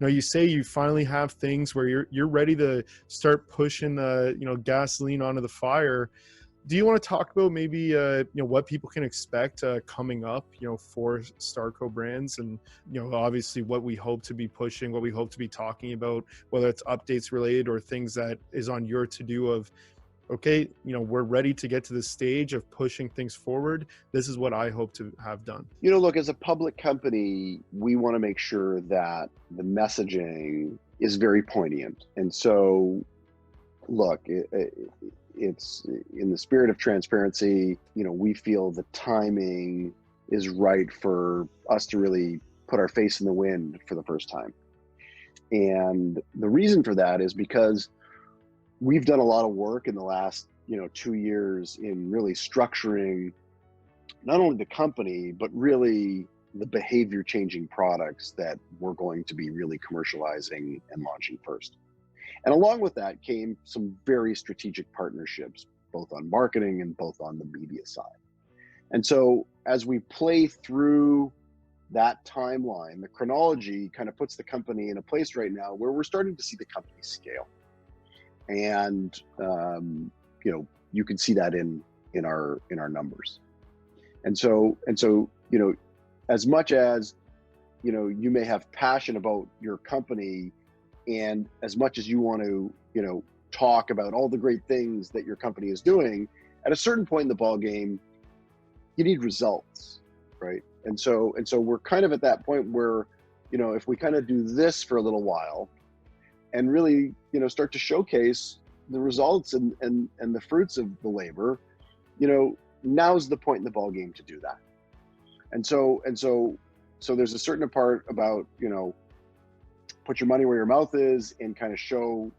you say you finally have things where you're ready to start pushing the, gasoline onto the fire. Do you want to talk about maybe, what people can expect coming up, for Starco Brands, and, obviously what we hope to be pushing, what we hope to be talking about, whether it's updates related or things that is on your to-do of, okay, we're ready to get to the stage of pushing things forward. This is what I hope to have done. Look, as a public company, we want to make sure that the messaging is very poignant. And so, look, it's in the spirit of transparency, we feel the timing is right for us to really put our face in the wind for the first time. And the reason for that is because we've done a lot of work in the last, 2 years in really structuring not only the company, but really the behavior changing products that we're going to be really commercializing and launching first. And along with that came some very strategic partnerships, both on marketing and both on the media side. And so as we play through that timeline, the chronology kind of puts the company in a place right now where we're starting to see the company scale. And, you can see that in our numbers. And so, as much as, you may have passion about your company, and as much as you want to, talk about all the great things that your company is doing, at a certain point in the ball game, you need results, right? And so we're kind of at that point where, if we kind of do this for a little while and really, start to showcase the results and the fruits of the labor, now's the point in the ball game to do that. And so there's a certain part about, put your money where your mouth is and kind of show,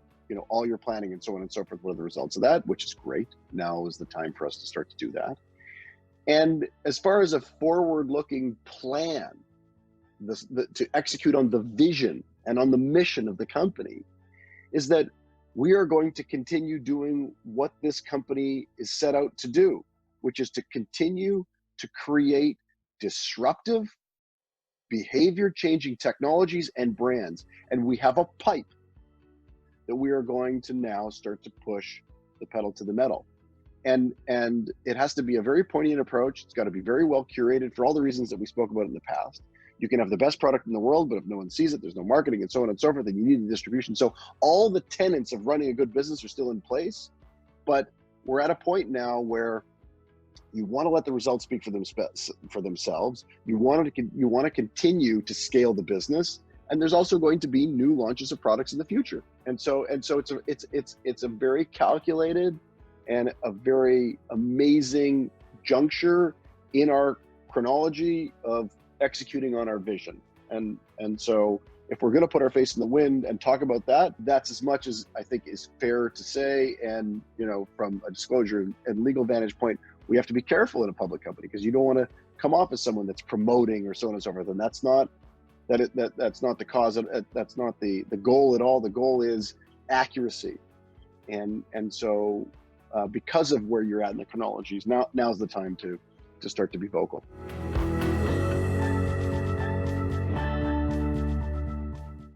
all your planning and so on and so forth, what are the results of that, which is great. Now is the time for us to start to do that. And as far as a forward-looking plan, to execute on the vision and on the mission of the company, is that we are going to continue doing what this company is set out to do, which is to continue to create disruptive, behavior-changing technologies and brands. And we have a pipe that we are going to now start to push the pedal to the metal. And it has to be a very poignant approach. It's got to be very well curated for all the reasons that we spoke about in the past. You can have the best product in the world, but if no one sees it, there's no marketing and so on and so forth, and you need the distribution. So all the tenets of running a good business are still in place, but we're at a point now where you want to let the results speak for themselves. You want to continue to scale the business, and there's also going to be new launches of products in the future. And so it's a very calculated and a very amazing juncture in our chronology of executing on our vision. And so if we're going to put our face in the wind and talk about that, that's as much as I think is fair to say. And, from a disclosure and legal vantage point, we have to be careful in a public company, because you don't want to come off as someone that's promoting or so on and so forth. And that's not the cause of, that's not the goal at all. The goal is accuracy. And so because of where you're at in the chronologies, now's the time to start to be vocal.